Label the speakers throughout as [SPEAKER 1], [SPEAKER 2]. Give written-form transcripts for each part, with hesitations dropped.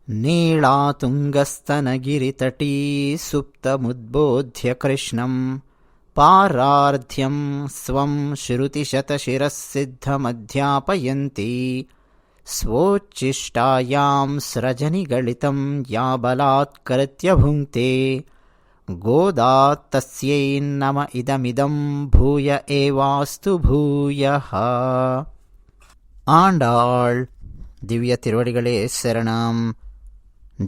[SPEAKER 1] नीलातुङ्गस्तनगिरितटी सुप्तमुद्बोध्य कृष्णं पारार्ध्यं स्वं श्रुतिशतशिरःसिद्धमध्यापयन्ती स्वोच्छिष्टायां स्रजनिगलितं या बलात्कृत्य भुङ्क्ते गोदा तस्यै नम इदमिदं भूय एवास्तु भूयः. ఆండాళ్ దివ్య తిరువడిగళే శరణం.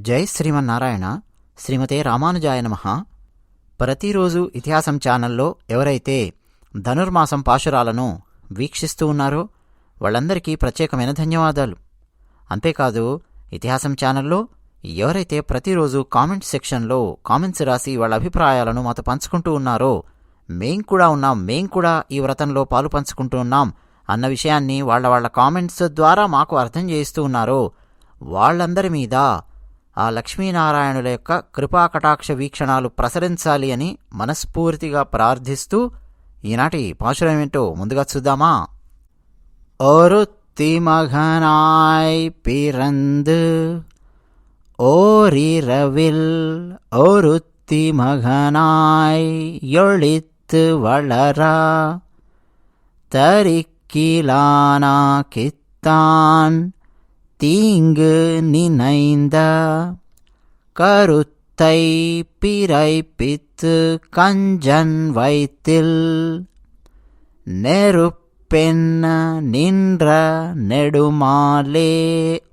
[SPEAKER 1] జై శ్రీమన్నారాయణ. శ్రీమతే రామానుజాయ నమః. ప్రతిరోజు ఇతిహాసం ఛానల్లో ఎవరైతే ధనుర్మాసం పాశురాలను వీక్షిస్తూ ఉన్నారో వాళ్ళందరికీ ప్రత్యేకమైన ధన్యవాదాలు. అంతేకాదు, ఇతిహాసం ఛానల్లో ఎవరైతే ప్రతిరోజు కామెంట్ సెక్షన్లో కామెంట్స్ రాసి వాళ్ళ అభిప్రాయాలను మాతో పంచుకుంటూ ఉన్నారో, మేం కూడా ఈ వ్రతంలో పాలు పంచుకుంటూ ఉన్నాం అన్న విషయాన్ని వాళ్ళ కామెంట్స్ ద్వారా మాకు అర్థం చేస్తూ ఉన్నారో వాళ్ళందరి మీద ఆ లక్ష్మీనారాయణుల యొక్క కృపాకటాక్ష వీక్షణాలు ప్రసరించాలి అని మనస్ఫూర్తిగా ప్రార్థిస్తూ ఈనాటి పాశురం ఏంటో ముందుగా చూద్దామా. ఒరుత్తి మగనాయ్ పిరందు ఓరిరవిల్ ఒరుత్తి మగనాయ్ యొళిత్తు వళరా தரிக்கிலானா கித்தான் தீங்கு நினைந்த கருத்தை பிறைப்பித்து கஞ்சன் வைத்தில் நெருப்பென்ன நின்ற நெடுமாலே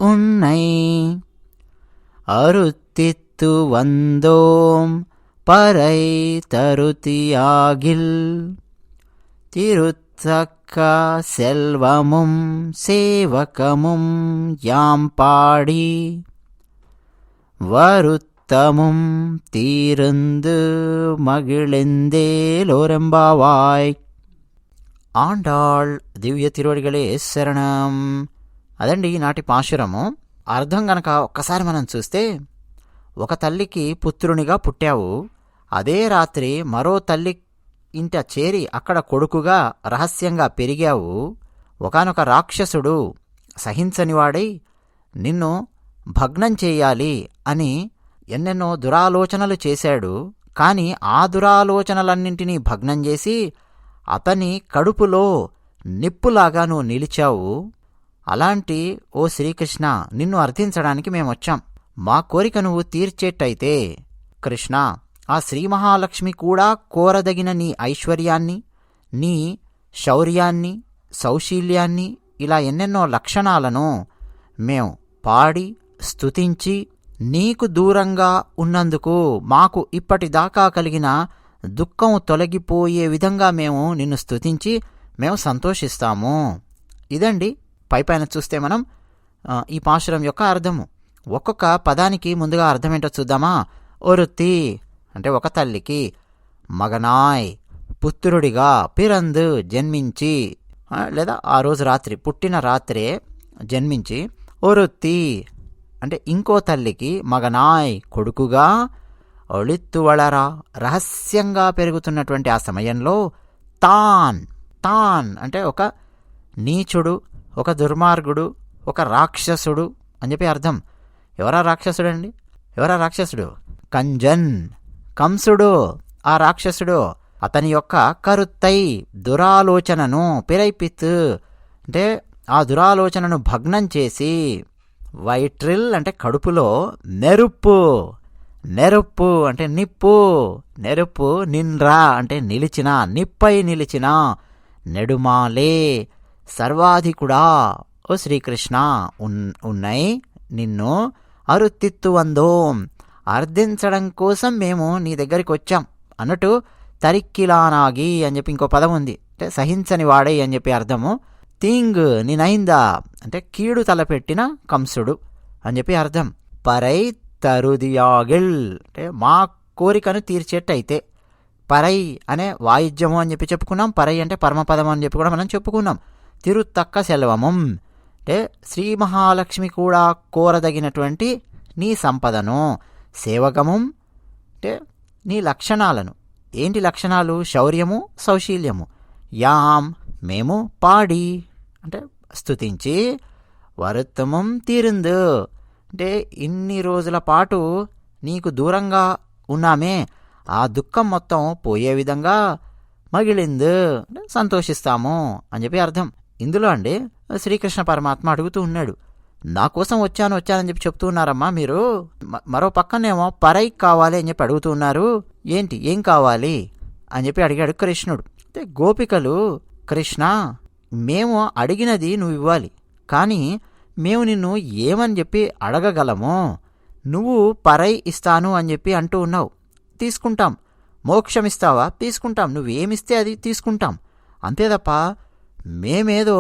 [SPEAKER 1] உன்னை அருத்தித்து வந்தோம் பறை தருத்தியாகில் திருத்தக்க செல்வமும் சேவகமும் யாம் பாடி வருத்தமும் தீருந்து మగిళిందేలోరెంబావాయ్. ఆండాళ్ దివ్య తిరువడిగళే శరణం. అదండి ఈనాటి పాశురము. అర్థం గనక ఒక్కసారి మనం చూస్తే, ఒక తల్లికి పుత్రునిగా పుట్టావు, అదే రాత్రి మరో తల్లి ఇంట చేరి అక్కడ కొడుకుగా రహస్యంగా పెరిగావు. ఒకానొక రాక్షసుడు సహించనివాడై నిన్ను భగ్నం చేయాలి అని ఎన్నెన్నో దురాలోచనలు చేశాడు. కాని ఆ దురాలోచనలన్నింటినీ భగ్నం చేసి అతని కడుపులో నిప్పులాగా నువ్వు నిలిచావు. అలాంటి ఓ శ్రీకృష్ణ, నిన్ను అర్థించడానికి మేమొచ్చాం. మా కోరిక నువ్వు తీర్చేట్టయితే కృష్ణ, ఆ శ్రీ మహాలక్ష్మి కూడా కోరదగిన నీ ఐశ్వర్యాన్ని, నీ శౌర్యాన్ని, సౌశీల్యాన్ని, ఇలా ఎన్నెన్నో లక్షణాలను మేం పాడి స్తుతించి నీకు దూరంగా ఉన్నందుకు మాకు ఇప్పటిదాకా కలిగిన దుఃఖం తొలగిపోయే విధంగా మేము నిన్ను స్తుతించి మేము సంతోషిస్తాము. ఇదండి పైపైన చూస్తే మనం ఈ పాశురం యొక్క అర్థము. ఒక్కొక్క పదానికి ముందుగా అర్థమేంటో చూద్దామా. ఒరుత్తి అంటే ఒక తల్లికి, మగనాయ్ పుత్రుడిగా, పిరందు జన్మించి, లేదా ఆ రోజు రాత్రి పుట్టిన రాత్రే జన్మించి, ఒరుత్తి అంటే ఇంకో తల్లికి, మగనాయ్ కొడుకుగా, ఒళిత్తువళరా రహస్యంగా పెరుగుతున్నటువంటి ఆ సమయంలో, తాన్ అంటే ఒక నీచుడు, ఒక దుర్మార్గుడు, ఒక రాక్షసుడు అని చెప్పి అర్థం. ఎవరా రాక్షసుడండి? ఎవరా రాక్షసుడు? కంజన్, కంసుడు ఆ రాక్షసుడు. అతని యొక్క కరుత్తై దురాలోచనను, పిరైపిత్ అంటే ఆ దురాలోచనను భగ్నం చేసి, వైట్రిల్ అంటే కడుపులో, నెరుప్పు అంటే నిప్పు, నెరుప్పు, నిన్రా అంటే నిలిచిన, నిప్పై నిలిచిన, నెడుమాలే సర్వాధికుడా ఓ శ్రీకృష్ణ ఉన్నాయి నిన్ను అరుత్తిత్తు వందోం అర్థించడం కోసం మేము నీ దగ్గరికి వచ్చాం అన్నట్టు. తరిక్కిలానాగి అని చెప్పి ఇంకో పదం ఉంది, అంటే సహించని వాడై అని చెప్పి అర్థము. తీంగ్ నినైందా అంటే కీడు తలపెట్టిన కంసుడు అని చెప్పి అర్థం. పరై తరుదియాగిల్ అంటే మా కోరికను తీర్చేట్టయితే. పరై అనే వాయిద్యము అని చెప్పి చెప్పుకున్నాం. పరై అంటే పరమపదం అని చెప్పి కూడా మనం చెప్పుకున్నాం. తిరుత్తక్క సెల్వమం అంటే శ్రీ మహాలక్ష్మి కూడా కోరదగినటువంటి నీ సంపదను, సేవకము అంటే నీ లక్షణాలను. ఏంటి లక్షణాలు? శౌర్యము, సౌశీల్యము. యాం మేము పాడి అంటే స్తుతించి, వరుత్తమం తీరుందు అంటే ఇన్ని రోజుల పాటు నీకు దూరంగా ఉన్నామే, ఆ దుఃఖం మొత్తం పోయే విధంగా మగిలింది, సంతోషిస్తాము అని చెప్పి అర్థం. ఇందులో అండి శ్రీకృష్ణ పరమాత్మ అడుగుతూ ఉన్నాడు, నా కోసం వచ్చానని చెప్పి చెప్తూ ఉన్నారమ్మా మీరు, మరో పక్కనేమో పరై కావాలి అని చెప్పి అడుగుతూ ఉన్నారు, ఏంటి ఏం కావాలి అని చెప్పి అడిగాడు కృష్ణుడు. అంటే గోపికలు, కృష్ణ మేము అడిగినది నువ్వు ఇవ్వాలి, కానీ మేము నిన్ను ఏమని చెప్పి అడగగలము, నువ్వు పరై ఇస్తాను అని చెప్పి అంటూ ఉన్నావు, తీసుకుంటాం. మోక్షం ఇస్తావా, తీసుకుంటాం. నువ్వేమిస్తే అది తీసుకుంటాం. అంతే తప్ప మేమేదో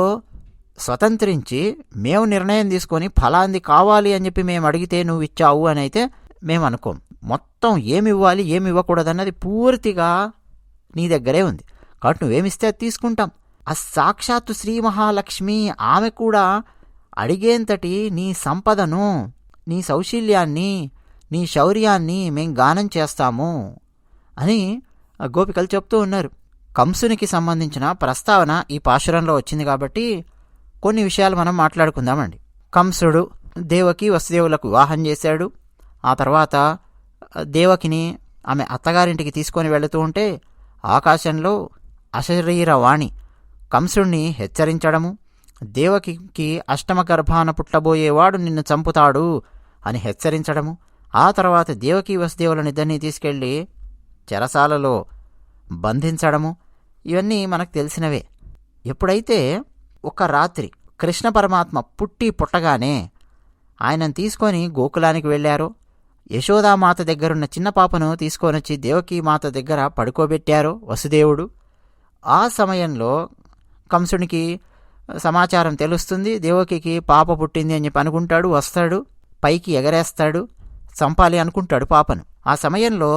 [SPEAKER 1] స్వతంత్రించి మేము నిర్ణయం తీసుకొని ఫలాంది కావాలి అని చెప్పి మేము అడిగితే నువ్వు ఇచ్చావు అని అయితే మేము అనుకోం. మొత్తం ఏమి ఇవ్వాలి ఏమి ఇవ్వకూడదన్నది పూర్తిగా నీ దగ్గరే ఉంది, కాబట్టి నువ్వేమిస్తే అది తీసుకుంటాం. ఆ సాక్షాత్తు శ్రీ మహాలక్ష్మి ఆమె కూడా అడిగేంతటి నీ సంపదను, నీ సౌశీల్యాన్ని, నీ శౌర్యాన్ని మేం గానం చేస్తాము అని గోపికలు చెప్తూ ఉన్నారు. కంసునికి సంబంధించిన ప్రస్తావన ఈ పాశురంలో వచ్చింది కాబట్టి కొన్ని విషయాలు మనం మాట్లాడుకుందామండి. కంసుడు దేవకి వసుదేవులకు వివాహం చేశాడు. ఆ తర్వాత దేవకిని ఆమె అత్తగారింటికి తీసుకొని వెళుతూ ఉంటే ఆకాశంలో అశరీరవాణి కంసుడిని హెచ్చరించడము, దేవకికి అష్టమ గర్భాన పుట్టబోయేవాడు నిన్ను చంపుతాడు అని హెచ్చరించడము, ఆ తర్వాత దేవకి వసుదేవులనిద్దరినీ తీసుకెళ్లి చెరసాలలో బంధించడము, ఇవన్నీ మనకు తెలిసినవే. ఎప్పుడైతే ఒక రాత్రి కృష్ణ పరమాత్మ పుట్టగానే ఆయనను తీసుకొని గోకులానికి వెళ్ళారో, యశోదామాత దగ్గరున్న చిన్న పాపను తీసుకొని వచ్చి దేవకీ మాత దగ్గర పడుకోబెట్టారో వసుదేవుడు, ఆ సమయంలో కంసునికి సమాచారం తెలుస్తుంది. దేవకికి పాప పుట్టింది అని చెప్పి అనుకుంటాడు, వస్తాడు, పైకి ఎగరేస్తాడు, చంపాలి అనుకుంటాడు పాపను. ఆ సమయంలో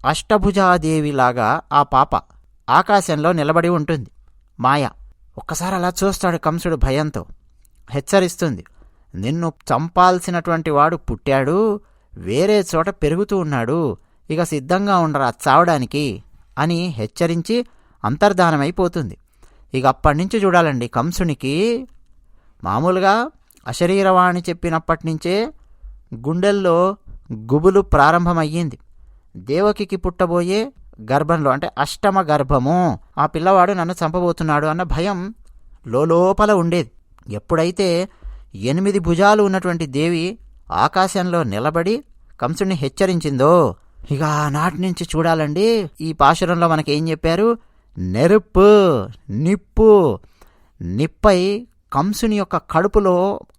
[SPEAKER 1] అష్టభుజాదేవిలాగా ఆ పాప ఆకాశంలో నిలబడి ఉంటుంది మాయ. ఒక్కసారి అలా చూస్తాడు కంసుడు భయంతో. హెచ్చరిస్తుంది, నిన్ను చంపాల్సినటువంటి వాడు పుట్టాడు, వేరే చోట పెరుగుతూ ఉన్నాడు, ఇక సిద్ధంగా ఉండరా చావడానికి అని హెచ్చరించి అంతర్ధానమైపోతుంది. ఇక అప్పటి నుంచి చూడాలండి కంసునికి మామూలుగా అశరీరవాణి చెప్పినప్పటి నుంచే గుండెల్లో గుబులు ప్రారంభమయ్యింది. దేవకికి పుట్టబోయే గర్భంలో, అంటే అష్టమ గర్భము, ఆ పిల్లవాడు నన్ను చంపబోతున్నాడు అన్న భయం లోపల ఉండేది. ఎప్పుడైతే 8 భుజాలు ఉన్నటువంటి దేవి ఆకాశంలో నిలబడి కంసుడిని హెచ్చరించిందో, ఇక నాటి నుంచి చూడాలండి ఈ పాశురంలో మనకేం చెప్పారు, నెరుపు నిప్పు, నిప్పై కంసుని యొక్క కడుపులో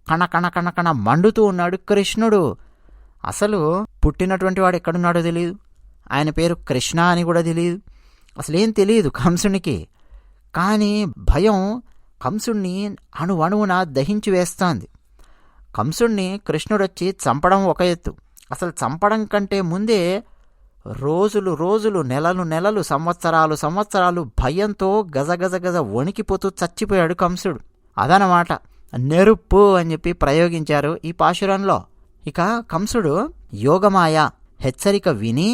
[SPEAKER 1] కణ మండుతూ ఉన్నాడు కృష్ణుడు. అసలు పుట్టినటువంటి వాడు ఎక్కడున్నాడో తెలియదు, ఆయన పేరు కృష్ణ అని కూడా తెలియదు, అసలేం తెలియదు కంసునికి. కానీ భయం కంసుణ్ణి అణువణువున దహించి వేస్తోంది. కంసుణ్ణి కృష్ణుడొచ్చి చంపడం ఒక ఎత్తు, అసలు చంపడం కంటే ముందే రోజులు నెలలు సంవత్సరాలు భయంతో గజ వణికిపోతూ చచ్చిపోయాడు కంసుడు. అదనమాట నెరుపు అని చెప్పి ప్రయోగించారు ఈ పాశురంలో. ఇక కంసుడు యోగమాయ హెచ్చరిక విని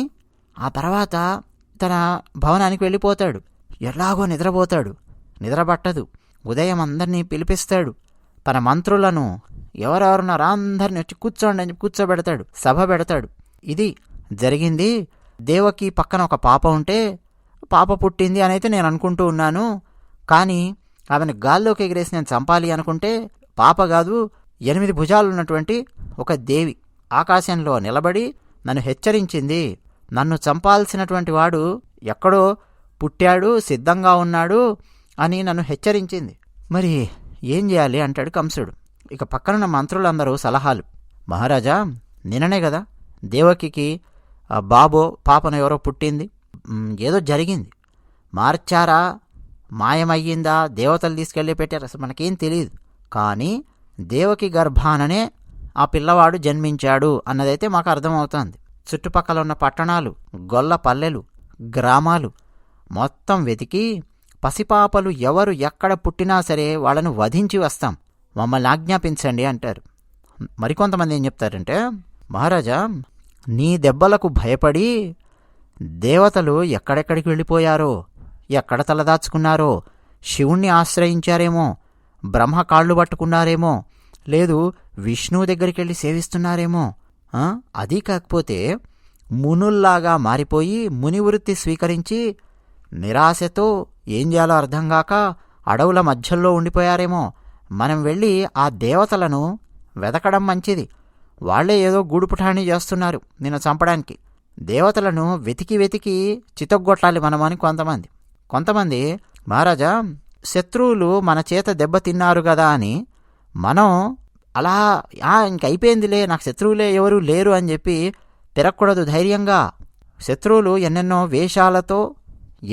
[SPEAKER 1] ఆ తర్వాత తన భవనానికి వెళ్ళిపోతాడు. ఎలాగో నిద్రపోతాడు, నిద్రపట్టదు. ఉదయం అందరినీ పిలిపిస్తాడు, తన మంత్రులను ఎవరెవరున్నారో అందరిని వచ్చి కూర్చోండి అని కూర్చోబెడతాడు, సభ పెడతాడు. ఇది జరిగింది. దేవకి పక్కన ఒక పాప ఉంటే పాప పుట్టింది అని అయితే నేను అనుకుంటూ ఉన్నాను, కానీ ఆమెను గాల్లోకి ఎగిరేసి నేను చంపాలి అనుకుంటే పాప కాదు, 8 భుజాలున్నటువంటి ఒక దేవి ఆకాశంలో నిలబడి నన్ను హెచ్చరించింది, నన్ను చంపాల్సినటువంటి వాడు ఎక్కడో పుట్టాడు, సిద్ధంగా ఉన్నాడు అని నన్ను హెచ్చరించింది. మరి ఏం చేయాలి అంటాడు కంసుడు. ఇక పక్కనున్న మంత్రులందరూ సలహాలు, మహారాజా నిన్ననే కదా దేవకికి బాబో పాపను ఎవరో పుట్టింది, ఏదో జరిగింది, మార్చారా, మాయమయ్యిందా, దేవతలు తీసుకెళ్ళి పెట్టారు, అసలు మనకేం తెలియదు. కానీ దేవకి గర్భాననే ఆ పిల్లవాడు జన్మించాడు అన్నదైతే మాకు అర్థమవుతోంది. చుట్టుపక్కల ఉన్న పట్టణాలు, గొల్ల పల్లెలు, గ్రామాలు మొత్తం వెతికి పసిపాపలు ఎవరు ఎక్కడ పుట్టినా సరే వాళ్ళను వధించి వస్తాం, మమ్మల్ని ఆజ్ఞాపించండి అంటారు. మరికొంతమంది ఏం చెప్తారంటే, మహారాజా నీ దెబ్బలకు భయపడి దేవతలు ఎక్కడెక్కడికి వెళ్ళిపోయారో, ఎక్కడ తలదాచుకున్నారో, శివుణ్ణి ఆశ్రయించారేమో, బ్రహ్మ కాళ్ళు పట్టుకున్నారేమో, లేదు విష్ణువు దగ్గరికి వెళ్ళి సేవిస్తున్నారేమో. అది కాకపోతే మునుల్లాగా మారిపోయి మునివృత్తి స్వీకరించి నిరాశతో ఏం చేయాలో అర్థం కాక అడవుల మధ్యలో ఉండిపోయారేమో. మనం వెళ్ళి ఆ దేవతలను వెతకడం మంచిది. వాళ్లే ఏదో గూడుపుటాణి చేస్తున్నారు నిన్ను చంపడానికి. దేవతలను వెతికి వెతికి చితగ్గొట్టాలి మనమని కొంతమంది మహారాజా శత్రువులు మన చేత దెబ్బతిన్నారు కదా అని మనం అలా ఇంకైపోయిందిలే, నాకు శత్రువులే ఎవరూ లేరు అని చెప్పి తిరగకూడదు. ధైర్యంగా శత్రువులు ఎన్నెన్నో వేషాలతో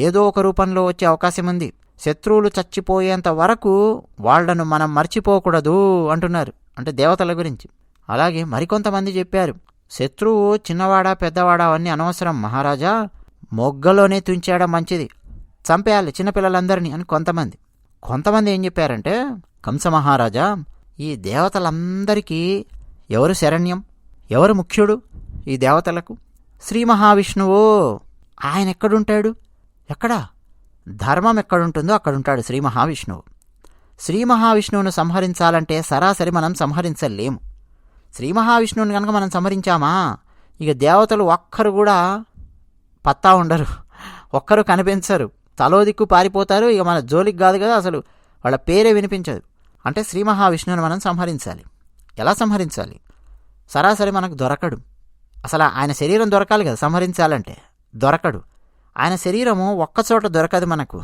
[SPEAKER 1] ఏదో ఒక రూపంలో వచ్చే అవకాశం ఉంది. శత్రువులు చచ్చిపోయేంత వరకు వాళ్లను మనం మర్చిపోకూడదు అంటున్నారు, అంటే దేవతల గురించి. అలాగే మరికొంతమంది చెప్పారు, శత్రువు చిన్నవాడా పెద్దవాడా అవన్నీ అనవసరం మహారాజా, మొగ్గలోనే తుంచేయడం మంచిది, చంపేయాలి చిన్నపిల్లలందరినీ అని కొంతమంది ఏం చెప్పారంటే, కంస మహారాజా ఈ దేవతలందరికీ ఎవరు శరణ్యం, ఎవరు ముఖ్యుడు ఈ దేవతలకు? శ్రీ మహావిష్ణువు. ఆయన ఎక్కడుంటాడు? ఎక్కడా? ధర్మం ఎక్కడుంటుందో అక్కడుంటాడు శ్రీ మహావిష్ణువు. శ్రీ మహావిష్ణువును సంహరించాలంటే సరాసరి మనం సంహరించలేము. శ్రీ మహావిష్ణువుని కనుక మనం సంహరించామా ఇక దేవతలు ఒక్కరు కూడా పత్తా ఉండరు, ఒక్కరు కనిపించరు, తలో దిక్కు పారిపోతారు. ఇక మన జోలికి కాదు కదా, అసలు వాళ్ళ పేరే వినిపించదు. అంటే శ్రీ మహావిష్ణువుని మనం సంహరించాలి. ఎలా సంహరించాలి? సరాసరి మనకు దొరకడు. అసలు ఆయన శరీరం దొరకాలి కదా సంహరించాలంటే, దొరకడు. ఆయన శరీరము ఒక్కచోట దొరకదు మనకు,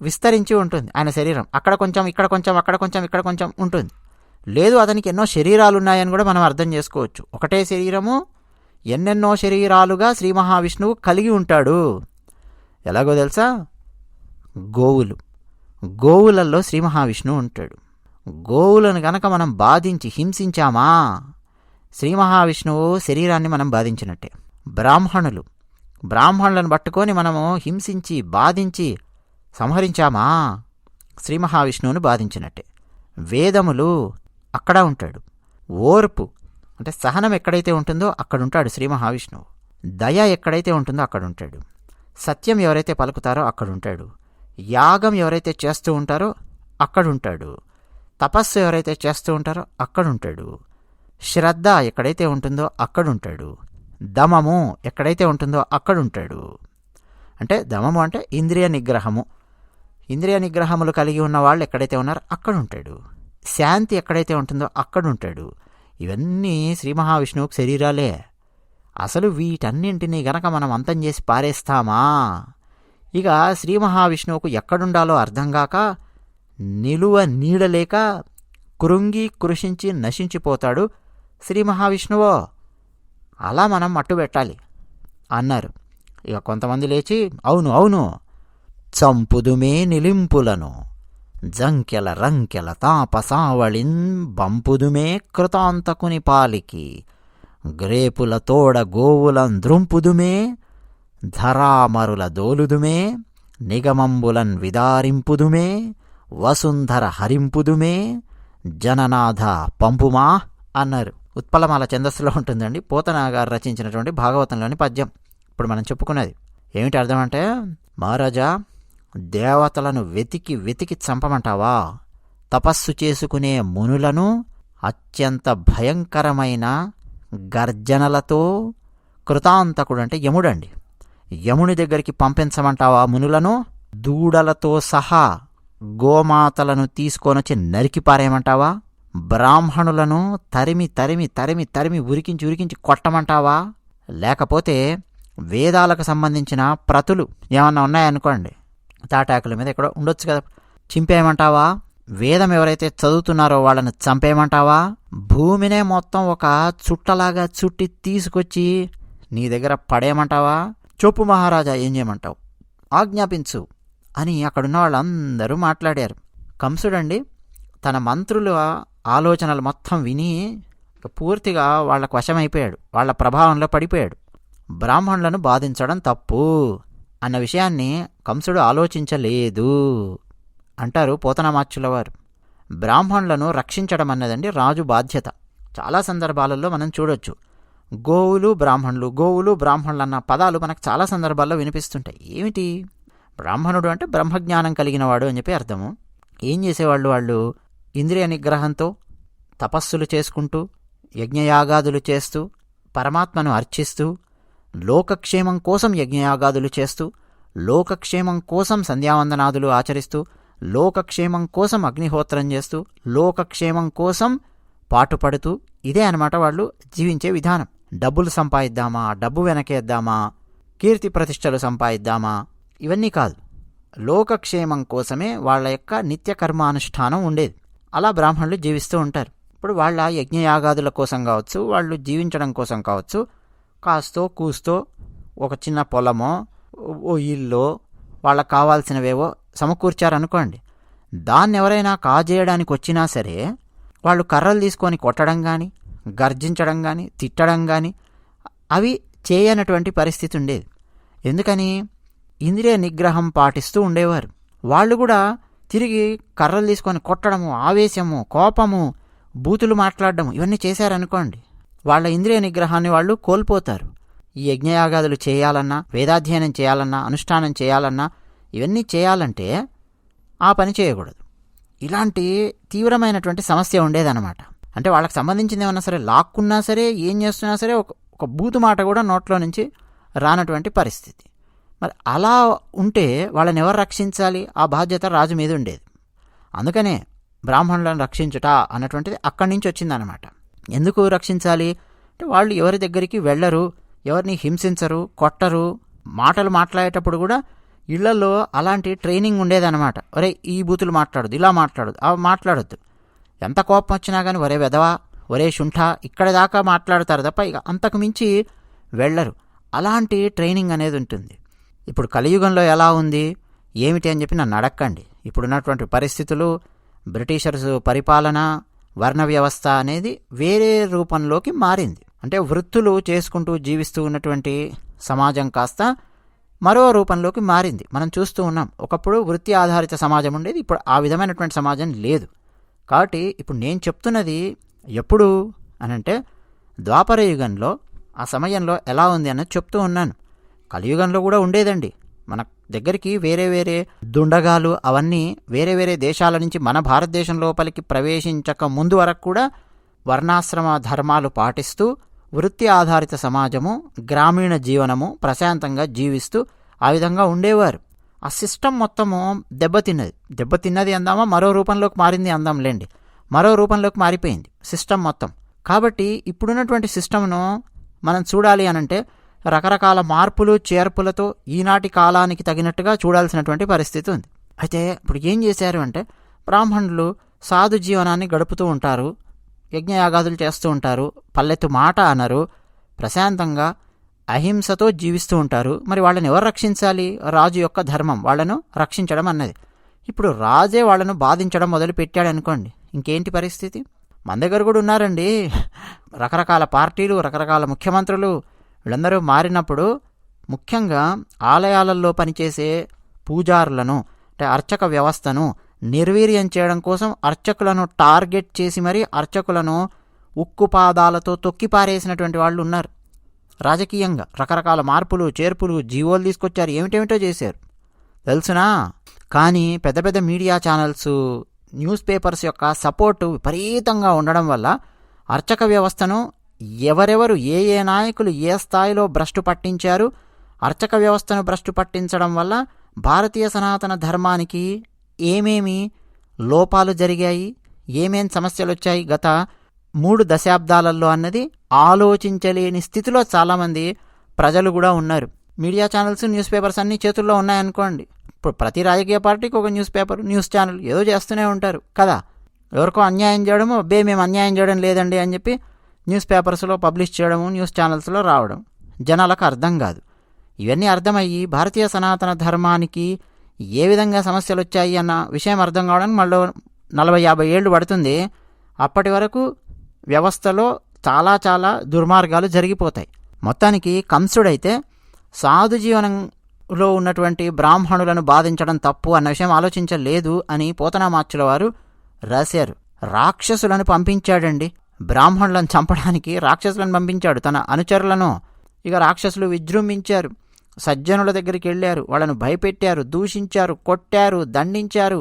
[SPEAKER 1] విస్తరించి ఉంటుంది ఆయన శరీరం. అక్కడ కొంచెం ఇక్కడ కొంచెం అక్కడ కొంచెం ఇక్కడ కొంచెం ఉంటుంది. లేదు అతనికి ఎన్నో శరీరాలు ఉన్నాయని కూడా మనం అర్థం చేసుకోవచ్చు. ఒకటే శరీరము ఎన్నెన్నో శరీరాలుగా శ్రీ మహావిష్ణువు కలిగి ఉంటాడు. ఎలాగో తెలుసా? గోవులలో శ్రీ మహావిష్ణువు ఉంటాడు. గోవులను గనక మనం బాధించి హింసించామా శ్రీ మహావిష్ణువు శరీరాన్ని మనం బాధించినట్టే. బ్రాహ్మణులను పట్టుకొని మనము హింసించి బాధించి సంహరించామా శ్రీ మహావిష్ణువుని బాధించినట్టే. వేదములు అక్కడ ఉంటాడు. ఓర్పు అంటే సహనం ఎక్కడైతే ఉంటుందో అక్కడుంటాడు శ్రీ మహావిష్ణువు. దయ ఎక్కడైతే ఉంటుందో అక్కడుంటాడు. సత్యం ఎవరైతే పలుకుతారో అక్కడుంటాడు. యాగం ఎవరైతే చేస్తూ ఉంటారో అక్కడుంటాడు. తపస్సు ఎవరైతే చేస్తూ ఉంటారో అక్కడుంటాడు. శ్రద్ధ ఎక్కడైతే ఉంటుందో అక్కడుంటాడు. దమము ఎక్కడైతే ఉంటుందో అక్కడుంటాడు. అంటే దమము అంటే ఇంద్రియ నిగ్రహములు కలిగి ఉన్న వాళ్ళు ఎక్కడైతే ఉన్నారో అక్కడుంటాడు. శాంతి ఎక్కడైతే ఉంటుందో అక్కడుంటాడు. ఇవన్నీ శ్రీ మహావిష్ణువుకు శరీరాలే. అసలు వీటన్నింటినీ గనక మనం అంతం చేసి పారేస్తామా ఇక శ్రీ మహావిష్ణువుకు ఎక్కడుండాలో అర్థంగాక నిలువ నీడలేక కృంగి కృషించి నశించిపోతాడు శ్రీ మహావిష్ణువో. అలా మనం మట్టుబెట్టాలి అన్నారు. ఇక కొంతమంది లేచి అవును చంపుదుమే నిలింపులను జంకెల రంకెల తాపసావళిన్ బంపుదుమే కృతాంతకుని పాలికి గ్రేపుల తోడ గోవులం ద్రుంపుదుమే ధరామరుల దోలుదుమే నిగమంబులన్ విదారింపుదుమే వసుంధర హరింపుదుమే జననాథ పంపుమా అన్నారు. ఉత్పలమాల ఛందస్సులో ఉంటుందండి. పోతన గారు రచించినటువంటి భాగవతంలోని పద్యం ఇప్పుడు మనం చెప్పుకున్నది. ఏమిటి అర్థం అంటే, మహారాజా దేవతలను వెతికి చంపమంటావా? తపస్సు చేసుకునే మునులను అత్యంత భయంకరమైన గర్జనలతో కృతాంతకుడు అంటే యముడండి, యముని దగ్గరికి పంపించమంటావా మునులను? దూడలతో సహా గోమాతలను తీసుకొనొచ్చి నరికిపారేయమంటావా? బ్రాహ్మణులను తరిమి ఉరికించి కొట్టమంటావా? లేకపోతే వేదాలకు సంబంధించిన ప్రతులు ఏమన్నా ఉన్నాయనుకోండి, తాటాకుల మీద ఎక్కడో ఉండొచ్చు కదా, చింపేయమంటావా? వేదం ఎవరైతే చదువుతున్నారో వాళ్ళని చంపేయమంటావా? భూమినే మొత్తం ఒక చుట్టలాగా చుట్టి తీసుకొచ్చి నీ దగ్గర పడేయమంటావా? చెప్పు మహారాజా, ఏం చేయమంటావు? ఆజ్ఞాపించు అని అక్కడున్న వాళ్ళందరూ మాట్లాడారు. కంసుడండి తన మంత్రుల ఆలోచనలు మొత్తం విని పూర్తిగా వాళ్లకు వశమైపోయాడు, వాళ్ల ప్రభావంలో పడిపోయాడు. బ్రాహ్మణులను బాధించడం తప్పు అన్న విషయాన్ని కంసుడు ఆలోచించలేదు అంటారు పోతనామాచ్యుల వారు. బ్రాహ్మణులను రక్షించడం అన్నదండి రాజు బాధ్యత. చాలా సందర్భాలలో మనం చూడొచ్చు, గోవులు బ్రాహ్మణులు అన్న పదాలు మనకు చాలా సందర్భాల్లో వినిపిస్తుంటాయి. ఏమిటి? బ్రాహ్మణుడు అంటే బ్రహ్మజ్ఞానం కలిగిన వాడు అని చెప్పి అర్థము. ఏం చేసేవాళ్ళు? వాళ్ళు ఇంద్రియ నిగ్రహంతో తపస్సులు చేసుకుంటూ యజ్ఞయాగాదులు చేస్తూ పరమాత్మను అర్చిస్తూ లోకక్షేమం కోసం యజ్ఞయాగాదులు చేస్తూ లోకక్షేమం కోసం సంధ్యావందనాదులు ఆచరిస్తూ లోకక్షేమం కోసం అగ్నిహోత్రం చేస్తూ లోకక్షేమం కోసం పాటుపడుతూ ఇదే అన్నమాట వాళ్ళు జీవించే విధానం. డబ్బులు సంపాదిద్దామా, డబ్బు వెనకేద్దామా, కీర్తి ప్రతిష్టలు సంపాదిద్దామా, ఇవన్నీ కాదు. లోకక్షేమం కోసమే వాళ్ళ యొక్క నిత్యకర్మానుష్ఠానం ఉండేది. అలా బ్రాహ్మణులు జీవిస్తూ ఉంటారు. ఇప్పుడు వాళ్ళ యజ్ఞయాగాదుల కోసం కావచ్చు, వాళ్ళు జీవించడం కోసం కావచ్చు, కాస్తో కూస్తో ఒక చిన్న పొలమో ఓ ఇల్లో వాళ్ళకు కావాల్సినవేవో సమకూర్చారనుకోండి. దాన్ని ఎవరైనా కాజేయడానికి వచ్చినా సరే వాళ్ళు కర్రలు తీసుకొని కొట్టడం కానీ, గర్జించడం కానీ, తిట్టడం కానీ అవి చేయనటువంటి పరిస్థితి ఉండేది. ఎందుకని? ఇంద్రియ నిగ్రహం పాటిస్తూ ఉండేవారు. వాళ్ళు కూడా తిరిగి కర్రలు తీసుకొని కొట్టడము, ఆవేశము, కోపము, బూతులు మాట్లాడడం ఇవన్నీ చేశారనుకోండి, వాళ్ళ ఇంద్రియ నిగ్రహాన్ని వాళ్ళు కోల్పోతారు. ఈ యజ్ఞయాగాదులు చేయాలన్నా, వేదాధ్యయనం చేయాలన్నా, అనుష్ఠానం చేయాలన్నా, ఇవన్నీ చేయాలంటే ఆ పని చేయకూడదు. ఇలాంటి తీవ్రమైనటువంటి సమస్య ఉండేదన్నమాట. అంటే వాళ్ళకి సంబంధించింది ఏమన్నా సరే లాక్కున్నా సరే, ఏం చేస్తున్నా సరే ఒక బూతు మాట కూడా నోట్లో నుంచి రానటువంటి పరిస్థితి. మరి అలా ఉంటే వాళ్ళని ఎవరు రక్షించాలి? ఆ బాధ్యత రాజు మీద ఉండేది. అందుకనే బ్రాహ్మణులను రక్షించుట అన్నటువంటిది అక్కడి నుంచి వచ్చిందనమాట. ఎందుకు రక్షించాలి అంటే వాళ్ళు ఎవరి దగ్గరికి వెళ్ళరు, ఎవరిని హింసించరు, కొట్టరు. మాటలు మాట్లాడేటప్పుడు కూడా ఇళ్లలో అలాంటి ట్రైనింగ్ ఉండేదన్నమాట. ఒరే ఈ బూతులు మాట్లాడదు, ఇలా మాట్లాడదు, అవి మాట్లాడొద్దు. ఎంత కోపం వచ్చినా కానీ ఒరే వెధవా, ఒరే శుంఠ, ఇక్కడ దాకా మాట్లాడతారు తప్ప ఇక అంతకు మించి వెళ్ళరు. అలాంటి ట్రైనింగ్ అనేది ఉంటుంది. ఇప్పుడు కలియుగంలో ఎలా ఉంది ఏమిటి అని చెప్పి నన్ను అడక్కండి. ఇప్పుడున్నటువంటి పరిస్థితులు, బ్రిటిషర్స్ పరిపాలన, వర్ణ వ్యవస్థ అనేది వేరే రూపంలోకి మారింది. అంటే వృత్తులు చేసుకుంటూ జీవిస్తూ ఉన్నటువంటి సమాజం కాస్త మరో రూపంలోకి మారింది. మనం చూస్తూ ఉన్నాం. ఒకప్పుడు వృత్తి ఆధారిత సమాజం ఉండేది, ఇప్పుడు ఆ విధమైనటువంటి సమాజం లేదు. కాబట్టి ఇప్పుడు నేను చెప్తున్నది ఎప్పుడు అనంటే ద్వాపర యుగంలో, ఆ సమయంలో ఎలా ఉంది అన్నది చెప్తూ ఉన్నాను. కలియుగంలో కూడా ఉండేదండి. మన దగ్గరికి వేరే వేరే దుండగాలు అవన్నీ వేరే వేరే దేశాల నుంచి మన భారతదేశం లోపలికి ప్రవేశించక ముందు వరకు కూడా వర్ణాశ్రమ ధర్మాలు పాటిస్తూ వృత్తి ఆధారిత సమాజము, గ్రామీణ జీవనము ప్రశాంతంగా జీవిస్తూ ఆ విధంగా ఉండేవారు. ఆ సిస్టమ్ మొత్తము దెబ్బతిన్నది అందామా, మరో రూపంలోకి మారింది అందాంలేండి. మరో రూపంలోకి మారిపోయింది సిస్టమ్ మొత్తం. కాబట్టి ఇప్పుడున్నటువంటి సిస్టమ్ను మనం చూడాలి అనంటే రకరకాల మార్పులు చేర్పులతో ఈనాటి కాలానికి తగినట్టుగా చూడాల్సినటువంటి పరిస్థితి ఉంది. అయితే ఇప్పుడు ఏం చేశారు అంటే బ్రాహ్మణులు సాధు జీవనాన్ని గడుపుతూ ఉంటారు, యజ్ఞయాగాదులు చేస్తూ ఉంటారు, పల్లెత్తు మాట అనరు, ప్రశాంతంగా అహింసతో జీవిస్తూ ఉంటారు. మరి వాళ్ళని ఎవరు రక్షించాలి? రాజు యొక్క ధర్మం వాళ్ళను రక్షించడం అన్నది. ఇప్పుడు రాజే వాళ్ళను బాధించడం మొదలు పెట్టాడు అనుకోండి, ఇంకేంటి పరిస్థితి? మన దగ్గర కూడా ఉన్నారండి రకరకాల పార్టీలు, రకరకాల ముఖ్యమంత్రులు, వీళ్ళందరూ మారినప్పుడు ముఖ్యంగా ఆలయాలలో పనిచేసే పూజారులను, అంటే అర్చక వ్యవస్థను నిర్వీర్యం చేయడం కోసం అర్చకులను టార్గెట్ చేసి మరీ అర్చకులను ఉక్కుపాదాలతో తొక్కిపారేసినటువంటి వాళ్ళు ఉన్నారు. రాజకీయంగా రకరకాల మార్పులు చేర్పులు, జీవోలు తీసుకొచ్చారు, ఏమిటేమిటో చేశారు తెలుసునా. కానీ పెద్ద పెద్ద మీడియా ఛానల్స్, న్యూస్ పేపర్స్ యొక్క సపోర్టు విపరీతంగా ఉండడం వల్ల అర్చక వ్యవస్థను ఎవరెవరు ఏ ఏ నాయకులు ఏ స్థాయిలో భ్రష్టు పట్టించారు, అర్చక వ్యవస్థను భ్రష్టు పట్టించడం వల్ల భారతీయ సనాతన ధర్మానికి ఏమేమి లోపాలు జరిగాయి, ఏమేం సమస్యలు వచ్చాయి గత 3 దశాబ్దాలలో అన్నది ఆలోచించలేని స్థితిలో చాలామంది ప్రజలు కూడా ఉన్నారు. మీడియా ఛానల్స్, న్యూస్ పేపర్స్ అన్నీ చేతుల్లో ఉన్నాయనుకోండి. ఇప్పుడు ప్రతి రాజకీయ పార్టీకి ఒక న్యూస్ పేపర్, న్యూస్ ఛానల్ ఏదో చేస్తూనే ఉంటారు కదా. ఎవరికో అన్యాయం చేయడము, మేము అన్యాయం చేయడం లేదండి అని చెప్పి న్యూస్ పేపర్స్లో పబ్లిష్ చేయడము, న్యూస్ ఛానల్స్లో రావడం జనాలకు అర్థం కాదు. ఇవన్నీ అర్థమయ్యి భారతీయ సనాతన ధర్మానికి ఏ విధంగా సమస్యలు వచ్చాయి అన్న విషయం అర్థం కావడానికి మళ్ళీ 40-50 ఏళ్ళు పడుతుంది. అప్పటి వరకు వ్యవస్థలో చాలా చాలా దుర్మార్గాలు జరిగిపోతాయి. మొత్తానికి కంసుడైతే సాధు జీవనంలో ఉన్నటువంటి బ్రాహ్మణులను బాధించడం తప్పు అన్న విషయం ఆలోచించలేదు అని పోతనామాచ్యుల వారు రాశారు. రాక్షసులను పంపించాడండి, బ్రాహ్మణులను చంపడానికి రాక్షసులను పంపించాడు తన అనుచరులను. ఇక రాక్షసులు విజృంభించారు, సజ్జనుల దగ్గరికి వెళ్ళారు, వాళ్ళను భయపెట్టారు, దూషించారు, కొట్టారు, దండించారు,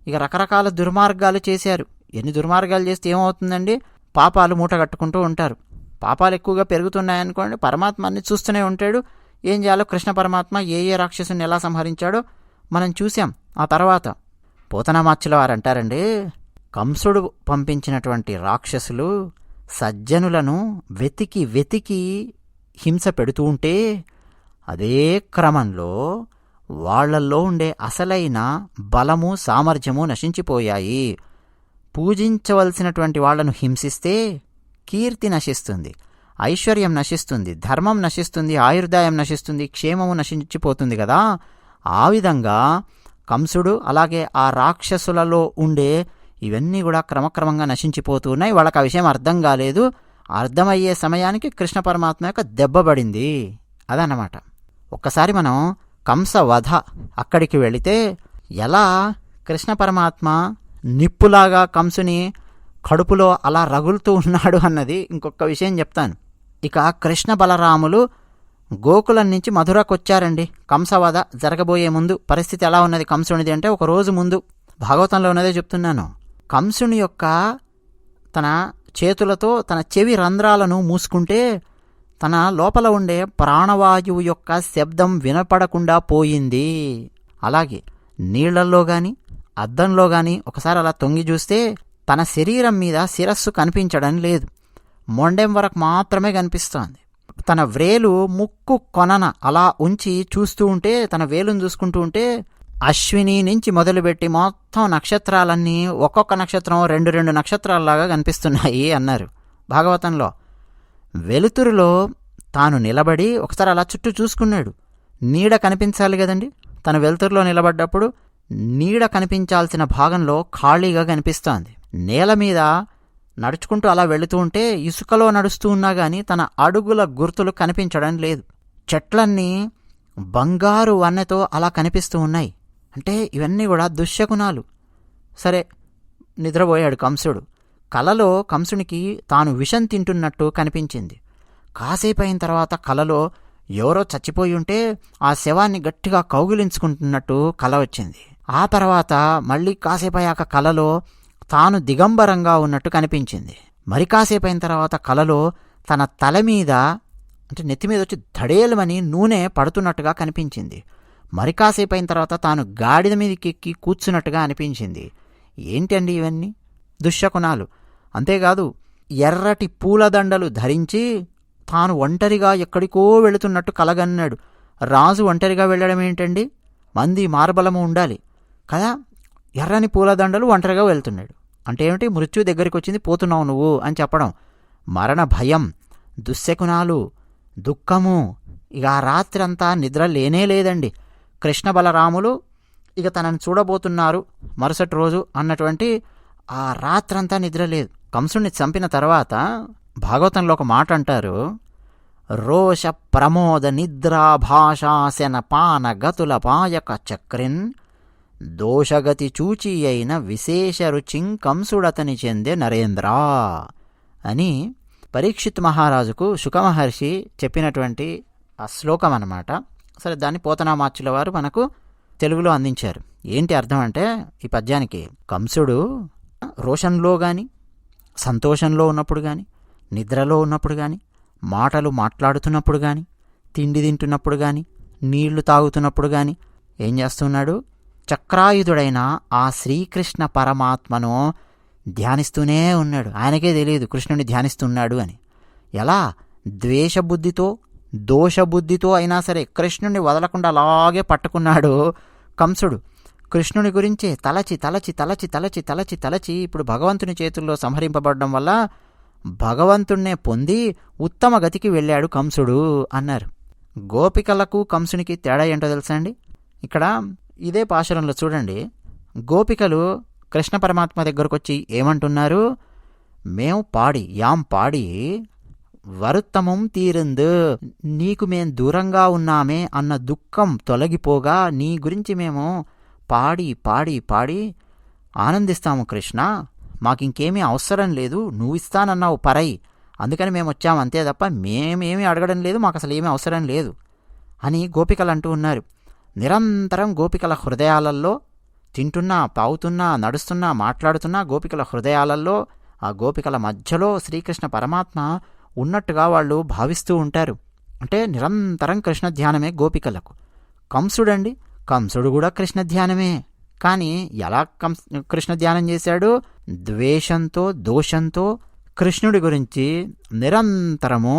[SPEAKER 1] ఇక రకరకాల దుర్మార్గాలు చేశారు. ఎన్ని దుర్మార్గాలు చేస్తే ఏమవుతుందండి? పాపాలు మూట కట్టుకుంటూ ఉంటారు. పాపాలు ఎక్కువగా పెరుగుతున్నాయనుకోండి, పరమాత్మ అన్ని చూస్తూనే ఉంటాడు. ఏం చేయాలో కృష్ణ పరమాత్మ ఏ ఏ రాక్షసుని ఎలా సంహరించాడో మనం చూసాం. ఆ తర్వాత పోతనామాచ్యుల వారు అంటారండి, కంసుడు పంపించినటువంటి రాక్షసులు సజ్జనులను వెతికి వెతికి హింస పెడుతూ ఉంటే అదే క్రమంలో వాళ్లల్లో ఉండే అసలైన బలము సామర్థ్యము నశించిపోయాయి. పూజించవలసినటువంటి వాళ్లను హింసిస్తే కీర్తి నశిస్తుంది, ఐశ్వర్యం నశిస్తుంది, ధర్మం నశిస్తుంది, ఆయుర్దాయం నశిస్తుంది, క్షేమము నశించిపోతుంది కదా. ఆ విధంగా కంసుడు అలాగే ఆ రాక్షసులలో ఉండే ఇవన్నీ కూడా క్రమక్రమంగా నశించిపోతున్నాయి. వాళ్ళకి ఆ విషయం అర్థం కాలేదు. అర్థమయ్యే సమయానికి కృష్ణ పరమాత్మ యొక్క దెబ్బపడింది. అదన్నమాట. ఒక్కసారి మనం కంస వధ అక్కడికి వెళితే ఎలా కృష్ణ పరమాత్మ నిప్పులాగా కంసుని కడుపులో అలా రగులుతూ ఉన్నాడు అన్నది ఇంకొక విషయం చెప్తాను. ఇక కృష్ణ బలరాములు గోకులం నుంచి మధురకు వచ్చారండి. కంసవధ జరగబోయే ముందు పరిస్థితి ఎలా ఉన్నది కంసునిది అంటే, ఒక రోజు ముందు భాగవతంలో ఉన్నదే చెప్తున్నాను. కంసుని యొక్క తన చేతులతో తన చెవి రంధ్రాలను మూసుకుంటే తన లోపల ఉండే ప్రాణవాయువు యొక్క శబ్దం వినపడకుండా పోయింది. అలాగే నీళ్లల్లో గాని అద్దంలో గాని ఒకసారి అలా తొంగి చూస్తే తన శరీరం మీద శిరస్సు కనిపించడం లేదు, మొండెం వరకు మాత్రమే కనిపిస్తోంది. తన వ్రేలు ముక్కు కొనన అలా ఉంచి చూస్తూ ఉంటే, తన వేలును చూసుకుంటూ ఉంటే అశ్విని నుంచి మొదలుపెట్టి మొత్తం నక్షత్రాలన్నీ ఒక్కొక్క నక్షత్రం 2 నక్షత్రాల్లాగా కనిపిస్తున్నాయి అన్నారు భాగవతంలో. వెలుతురులో తాను నిలబడి ఒకసారి అలా చుట్టూ చూసుకున్నాడు. నీడ కనిపించాలి కదండి. తన వెలుతురులో నిలబడ్డప్పుడు నీడ కనిపించాల్సిన భాగంలో ఖాళీగా కనిపిస్తోంది. నేల మీద నడుచుకుంటూ అలా వెళుతూ ఉంటే ఇసుకలో నడుస్తూ ఉన్నా గాని తన అడుగుల గుర్తులు కనిపించడం లేదు. చెట్లన్నీ బంగారు వన్నెతో అలా కనిపిస్తూ ఉన్నాయి. అంటే ఇవన్నీ కూడా దుశ్శకునాలు. సరే, నిద్రపోయాడు కంసుడు. కలలో కంసునికి తాను విషం తింటున్నట్టు కనిపించింది. కాసేపు అయిన తర్వాత కలలో ఎవరో చచ్చిపోయి ఉంటే ఆ శవాన్ని గట్టిగా కౌగిలించుకుంటున్నట్టు కల వచ్చింది. ఆ తర్వాత మళ్ళీ కాసేపు అయ్యాక కలలో తాను దిగంబరంగా ఉన్నట్టు కనిపించింది. మరి కాసేపు అయిన తర్వాత కలలో తన తల మీద అంటే నెత్తి మీద వచ్చి ధడేలమని నూనె పడుతున్నట్టుగా కనిపించింది. మరి కాసేపు అయిన తర్వాత తాను గాడిద మీదకి ఎక్కి కూర్చున్నట్టుగా అనిపించింది. ఏంటండి ఇవన్నీ? దుశ్శకునాలు. అంతేకాదు, ఎర్రటి పూలదండలు ధరించి తాను ఒంటరిగా ఎక్కడికో వెళుతున్నట్టు కలగన్నాడు. రాజు ఒంటరిగా వెళ్ళడం ఏంటండి? మంది మార్బలము ఉండాలి కదా. ఎర్రని పూలదండలు ఒంటరిగా వెళ్తున్నాడు అంటే ఏమిటి? మృత్యు దగ్గరికి వచ్చింది, పోతున్నావు నువ్వు అని చెప్పడం. మరణ భయం, దుశ్శకునాలు, దుఃఖము. ఇక ఆ రాత్రి అంతా నిద్ర లేనే లేదండి. కృష్ణ బలరాములు ఇక తనని చూడబోతున్నారు మరుసటి రోజు అన్నటువంటి ఆ రాత్రంతా నిద్ర లేదు. కంసుడిని చంపిన తర్వాత భాగవతంలో ఒక మాట అంటారు, రోష ప్రమోద నిద్రాభాషాసన పాన గతుల పాయక చక్రిన్ దోషగతి చూచి అయిన విశేష రుచిం కంసుడతని చెందే నరేంద్ర అని పరీక్షిత్ మహారాజుకు శుకమహర్షి చెప్పినటువంటి ఆ శ్లోకం అన్నమాట. సరే, దాన్ని పోతనామాచ్యుల వారు మనకు తెలుగులో అందించారు. ఏంటి అర్థం అంటే ఈ పద్యానికి, కంసుడు రోషంలో గాని, సంతోషంలో ఉన్నప్పుడు గాని, నిద్రలో ఉన్నప్పుడు గాని, మాటలు మాట్లాడుతున్నప్పుడు గాని, తిండి తింటున్నప్పుడు గాని, నీళ్లు తాగుతున్నప్పుడు గాని ఏం చేస్తున్నాడు? చక్రాయుధుడైన ఆ శ్రీకృష్ణ పరమాత్మను ధ్యానిస్తూనే ఉన్నాడు. ఆయనకే తెలియదు కృష్ణుని ధ్యానిస్తున్నాడు అని. ఎలా? ద్వేషబుద్ధితో, దోషబుద్ధితో అయినా సరే కృష్ణుని వదలకుండా అలాగే పట్టుకున్నాడు కంసుడు. కృష్ణుని గురించే తలచి తలచి తలచి తలచి తలచి తలచి ఇప్పుడు భగవంతుని చేతుల్లో సంహరింపబడడం వల్ల భగవంతుణ్ణే పొంది ఉత్తమ గతికి వెళ్ళాడు కంసుడు అన్నారు. గోపికలకు కంసునికి తేడా ఏంటో తెలుసా అండి? ఇక్కడ ఇదే పాశురంలో చూడండి, గోపికలు కృష్ణ పరమాత్మ దగ్గరకు వచ్చి ఏమంటున్నారు? మేము పాడి యాం పాడి వరుత్తమం తీరిందు, నీకు మేం దూరంగా ఉన్నామే అన్న దుఃఖం తొలగిపోగా నీ గురించి మేము పాడి పాడి పాడి ఆనందిస్తాము కృష్ణ. మాకింకేమీ అవసరం లేదు, నువ్వు ఇస్తానన్నావు పరై, అందుకని మేము వచ్చాము అంతే తప్ప మేమేమీ అడగడం లేదు, మాకు అసలు ఏమీ అవసరం లేదు అని గోపికలు అంటూ ఉన్నారు. నిరంతరం గోపికల హృదయాలలో తింటున్నా, తాగుతున్నా, నడుస్తున్నా, మాట్లాడుతున్నా గోపికల హృదయాలలో, ఆ గోపికల మధ్యలో శ్రీకృష్ణ పరమాత్మ ఉన్నట్టుగా వాళ్ళు భావిస్తూ ఉంటారు. అంటే నిరంతరం కృష్ణ ధ్యానమే గోపికలకు. కంసుడండి, కంసుడు కూడా కృష్ణ ధ్యానమే. కానీ ఎలా కృష్ణ ధ్యానం చేశాడు? ద్వేషంతో, దోషంతో కృష్ణుడి గురించి నిరంతరము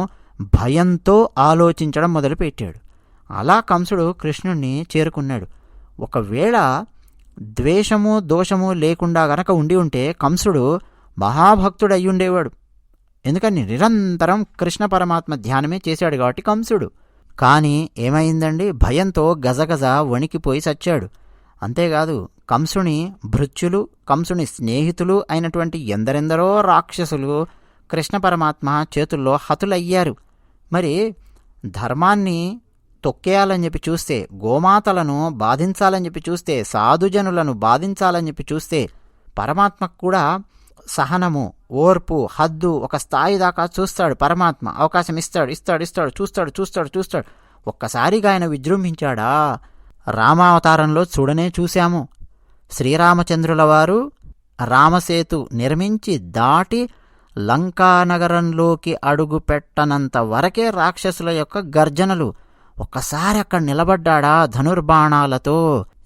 [SPEAKER 1] భయంతో ఆలోచించడం మొదలుపెట్టాడు. అలా కంసుడు కృష్ణుణ్ణి చేరుకున్నాడు. ఒకవేళ ద్వేషము, దోషము లేకుండా గనక ఉండి ఉంటే కంసుడు మహాభక్తుడు అయ్యుండేవాడు. ఎందుకని నిరంతరం కృష్ణ పరమాత్మ ధ్యానమే చేశాడు కాబట్టి కంసుడు. కానీ ఏమైందండి? భయంతో గజగజ వణికిపోయి చచ్చాడు. అంతేకాదు, కంసుని భృత్యులు, కంసుని స్నేహితులు అయినటువంటి ఎందరెందరో రాక్షసులు కృష్ణ పరమాత్మ చేతుల్లో హతులయ్యారు. మరి ధర్మాన్ని తొక్కేయాలని చెప్పి చూస్తే, గోమాతలను బాధించాలని చెప్పి చూస్తే, సాధుజనులను బాధించాలని చెప్పి చూస్తే పరమాత్మకు కూడా సహనము, ఓర్పు, హద్దు, ఒక స్థాయి దాకా చూస్తాడు పరమాత్మ. అవకాశం ఇస్తాడు, ఇస్తాడు, ఇస్తాడు, చూస్తాడు, చూస్తాడు, చూస్తాడు. ఒక్కసారిగా ఆయన విజృంభించాడా? రామావతారంలో చూశాము. శ్రీరామచంద్రుల వారు రామసేతు నిర్మించి దాటి లంకానగరంలోకి అడుగు పెట్టనంత వరకే రాక్షసుల యొక్క గర్జనలు. ఒక్కసారి అక్కడ నిలబడ్డా ధనుర్బాణాలతో.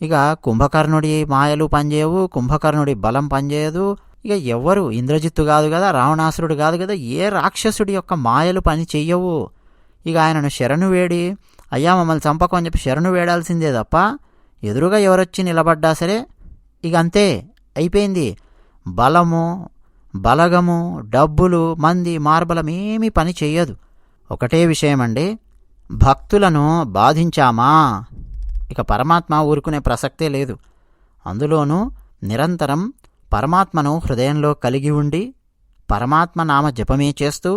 [SPEAKER 1] ఇక కుంభకర్ణుడి మాయలు పనిచేయవు, కుంభకర్ణుడి బలం పనిచేయదు. ఇక ఎవరు, ఇంద్రజిత్తు కాదు కదా, రావణాసురుడు కాదు కదా, ఏ రాక్షసుడి యొక్క మాయలు పని చెయ్యవు. ఇక ఆయనను శరణు వేడి, అయ్యా మమ్మల్ని చంపకం అని చెప్పి శరణు వేడాల్సిందే తప్ప ఎదురుగా ఎవరొచ్చి నిలబడ్డా సరే ఇక అంతే, అయిపోయింది. బలము, బలగము, డబ్బులు, మంది, మార్బలం ఏమీ పని చెయ్యదు. ఒకటే విషయమండి, భక్తులను బాధించామా ఇక పరమాత్మ ఊరుకునే ప్రసక్తే లేదు. అందులోనూ నిరంతరం పరమాత్మను హృదయంలో కలిగి ఉండి పరమాత్మ నామ జపమే చేస్తూ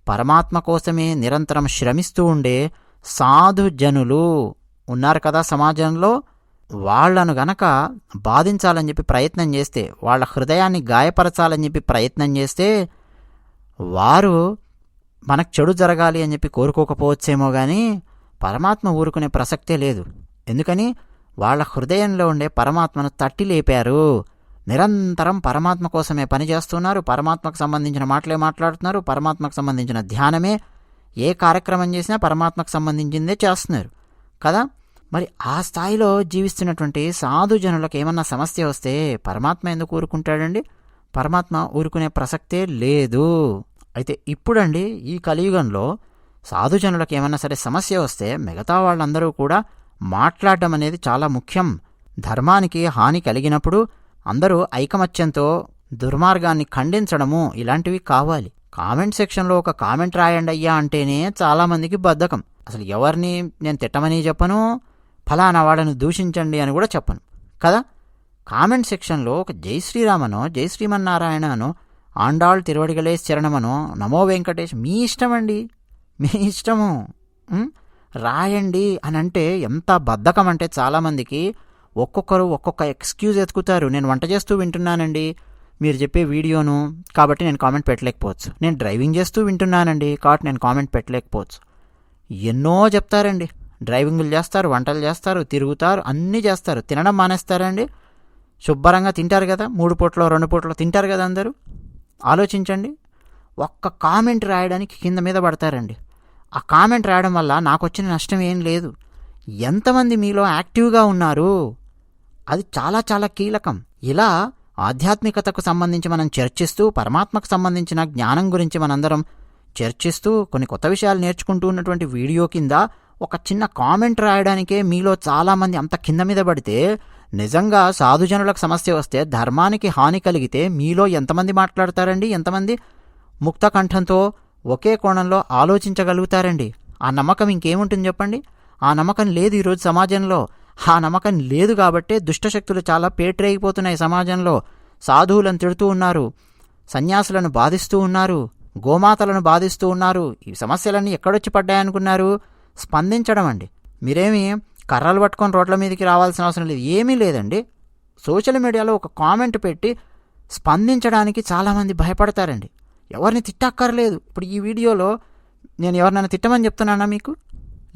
[SPEAKER 1] పరమాత్మ కోసమే నిరంతరం శ్రమిస్తూ ఉండే సాధుజనులు ఉన్నారు కదా సమాజంలో. వాళ్లను గనక బాధించాలని చెప్పి ప్రయత్నం చేస్తే, వాళ్ళ హృదయాన్ని గాయపరచాలని చెప్పి ప్రయత్నం చేస్తే వారు మనకు చెడు జరగాలి అని చెప్పి కోరుకోకపోవచ్చేమో కానీ పరమాత్మ ఊరుకునే ప్రసక్తే లేదు. ఎందుకని? వాళ్ళ హృదయంలో ఉండే పరమాత్మను తట్టి లేపారు. నిరంతరం పరమాత్మ కోసమే పనిచేస్తున్నారు, పరమాత్మకు సంబంధించిన మాటలే మాట్లాడుతున్నారు, పరమాత్మకు సంబంధించిన ధ్యానమే, ఏ కార్యక్రమం చేసినా పరమాత్మకు సంబంధించిందే చేస్తున్నారు కదా. మరి ఆ స్థాయిలో జీవిస్తున్నటువంటి సాధుజనులకు ఏమన్నా సమస్య వస్తే పరమాత్మ ఎందుకు ఊరుకుంటాడండి? పరమాత్మ ఊరుకునే ప్రసక్తే లేదు. అయితే ఇప్పుడండి ఈ కలియుగంలో సాధుజనులకు ఏమన్నా సరే సమస్య వస్తే మిగతా వాళ్ళందరూ కూడా మాట్లాడడం అనేది చాలా ముఖ్యం. ధర్మానికి హాని కలిగినప్పుడు అందరూ ఐకమత్యంతో దుర్మార్గాన్ని ఖండించడము ఇలాంటివి కావాలి. కామెంట్ సెక్షన్లో ఒక కామెంట్ రాయండి అయ్యా అంటేనే చాలామందికి బద్ధకం. అసలు ఎవరిని నేను తిట్టమని చెప్పను, ఫలానా వాడను దూషించండి అని కూడా చెప్పను కదా. కామెంట్ సెక్షన్లో ఒక జై శ్రీరామనో, జై శ్రీమన్నారాయణనో, ఆండాళ్ తిరువడిగలే శరణమనో, నమో వెంకటేష్, మీ ఇష్టమండి, మీ ఇష్టము రాయండి అని అంటే ఎంత బద్ధకం అంటే చాలామందికి ఒక్కొక్కరు ఒక్కొక్క ఎక్స్క్యూజ్ ఎత్తుకుతారు. నేను వంట చేస్తూ వింటున్నానండి మీరు చెప్పే వీడియోను కాబట్టి నేను కామెంట్ పెట్టలేకపోవచ్చు, నేను డ్రైవింగ్ చేస్తూ వింటున్నానండి కాబట్టి నేను కామెంట్ పెట్టలేకపోవచ్చు. ఎన్నో చెప్తారండి. డ్రైవింగులు చేస్తారు, వంటలు చేస్తారు, తిరుగుతారు, అన్నీ చేస్తారు. తినడం మానేస్తారండి? శుభ్రంగా తింటారు కదా, 3 పూటలో 2 పూటలో తింటారు కదా అందరూ. ఆలోచించండి. ఒక్క కామెంట్ రాయడానికి కింద మీద పడతారండి. ఆ కామెంట్ రాయడం వల్ల నాకు వచ్చిన నష్టం ఏం లేదు. ఎంతమంది మీలో యాక్టివ్గా ఉన్నారు అది చాలా చాలా కీలకం. ఇలా ఆధ్యాత్మికతకు సంబంధించి మనం చర్చిస్తూ, పరమాత్మకు సంబంధించిన జ్ఞానం గురించి మనందరం చర్చిస్తూ కొన్ని కొత్త విషయాలు నేర్చుకుంటూ ఉన్నటువంటి వీడియో కింద ఒక చిన్న కామెంట్ రాయడానికే మీలో చాలామంది అంత కింద మీద పడితే, నిజంగా సాధుజనులకు సమస్య వస్తే, ధర్మానికి హాని కలిగితే మీలో ఎంతమంది మాట్లాడతారండి? ఎంతమంది ముక్త కంఠంతో ఒకే కోణంలో ఆలోచించగలుగుతారండి? ఆ నమ్మకం ఇంకేముంటుంది చెప్పండి? ఆ నమ్మకం లేదు ఈరోజు సమాజంలో. ఆ నమ్మకం లేదు కాబట్టే దుష్టశక్తులు చాలా పేటరేగిపోతున్నాయి సమాజంలో. సాధువులను తిడుతూ ఉన్నారు, సన్యాసులను బాధిస్తూ ఉన్నారు, గోమాతలను బాధిస్తూ ఉన్నారు. ఈ సమస్యలన్నీ ఎక్కడొచ్చి పడ్డాయనుకున్నారు? స్పందించడం అండి. మీరేమి కర్రలు పట్టుకొని రోడ్ల మీదకి రావాల్సిన అవసరం లేదు, ఏమీ లేదండి. సోషల్ మీడియాలో ఒక కామెంట్ పెట్టి స్పందించడానికి చాలామంది భయపడతారండి. ఎవరిని తిట్టక్కర్లేదు. ఇప్పుడు ఈ వీడియోలో నేను ఎవరినైనా తిట్టమని చెప్తున్నానా మీకు?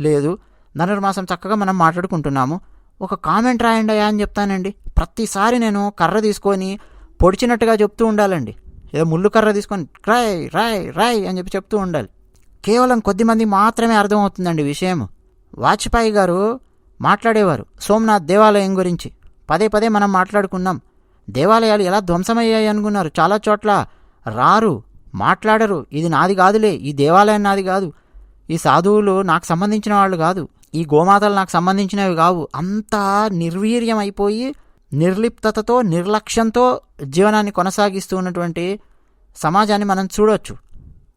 [SPEAKER 1] లేదు. ధనుర్మాసం చక్కగా మనం మాట్లాడుకుంటున్నాము. ఒక కామెంట్ రాయండి అయ్యా అని చెప్తానండి. ప్రతిసారి నేను కర్ర తీసుకొని పొడిచినట్టుగా చెప్తూ ఉండాలండి. ఏదో ముళ్ళు కర్ర తీసుకొని రాయ్ రాయ్ రాయ్ అని చెప్తూ ఉండాలి. కేవలం కొద్దిమంది మాత్రమే అర్థమవుతుందండి విషయం. వాజ్పేయి గారు మాట్లాడేవారు సోమనాథ్ దేవాలయం గురించి. పదే పదే మనం మాట్లాడుకున్నాం. దేవాలయాలు ఎలా ధ్వంసమయ్యాయి అనుకున్నారు. చాలా చోట్ల రారు, మాట్లాడరు. ఇది నాది కాదులే, ఈ దేవాలయం నాది కాదు, ఈ సాధువులు నాకు సంబంధించిన వాళ్ళు కాదు, ఈ గోమాతలు నాకు సంబంధించినవి కావు. అంతా నిర్వీర్యం అయిపోయి నిర్లిప్తతతో నిర్లక్ష్యంతో జీవనాన్ని కొనసాగిస్తూ ఉన్నటువంటి సమాజాన్ని మనం చూడవచ్చు.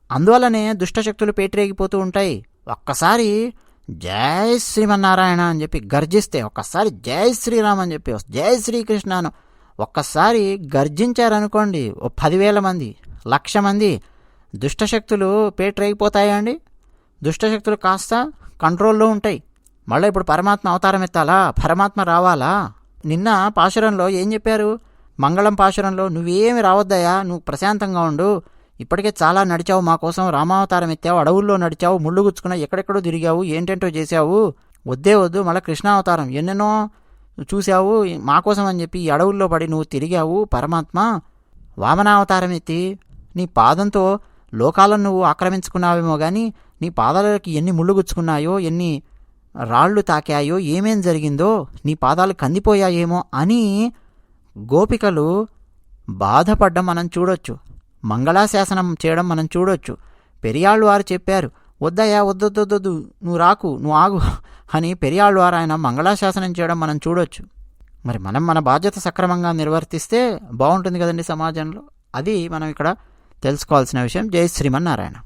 [SPEAKER 1] అందువల్లనే దుష్టశక్తులు పేటరేగిపోతూ ఉంటాయి. ఒక్కసారి జై శ్రీమన్నారాయణ అని చెప్పి గర్జిస్తే, ఒక్కసారి జై శ్రీరామ్ అని చెప్పి జై శ్రీకృష్ణ అని ఒక్కసారి గర్జించారనుకోండి, 10,000 మంది 1,00,000 మంది దుష్టశక్తులు పేటరేగిపోతాయా అండి? దుష్టశక్తులు కాస్త కంట్రోల్లో ఉంటాయి. మళ్ళీ ఇప్పుడు పరమాత్మ అవతారం ఎత్తాలా, పరమాత్మ రావాలా? నిన్న పాశురంలో ఏం చెప్పారు? మంగళం పాశురంలో, నువ్వేమి రావద్దయా, నువ్వు ప్రశాంతంగా ఉండు, ఇప్పటికే చాలా నడిచావు మా కోసం, రామావతారం ఎత్తావు, అడవుల్లో నడిచావు, ముళ్ళు గుచ్చుకున్నావు, ఎక్కడెక్కడో తిరిగావు, ఏంటంటో చేశావు, వద్దే వద్దు, మళ్ళీ కృష్ణావతారం ఎన్నెన్నో చూశావు మా కోసం అని చెప్పి ఈ అడవుల్లో పడి నువ్వు తిరిగావు. పరమాత్మ వామనావతారం ఎత్తి నీ పాదంతో లోకాలను నువ్వు ఆక్రమించుకున్నావేమో కానీ నీ పాదాలకి ఎన్ని ముళ్ళు గుచ్చుకున్నాయో, ఎన్ని రాళ్ళు తాకాయో, ఏమేం జరిగిందో, నీ పాదాలు కందిపోయాయేమో అని గోపికలు బాధపడ్డం మనం చూడొచ్చు. మంగళాశాసనం చేయడం మనం చూడొచ్చు. పెరియాళ్ళు వారు చెప్పారు, వద్దయ్యా వద్దొద్దొద్దు, నువ్వు రాకు, నువ్వు ఆగు అని పెరియాళ్ళు వారు ఆయన మంగళాశాసనం చేయడం మనం చూడొచ్చు. మరి మనం మన బాధ్యత సక్రమంగా నిర్వర్తిస్తే బాగుంటుంది కదండి సమాజంలో. అది మనం ఇక్కడ తెలుసుకోవాల్సిన విషయం. జై శ్రీమన్నారాయణ.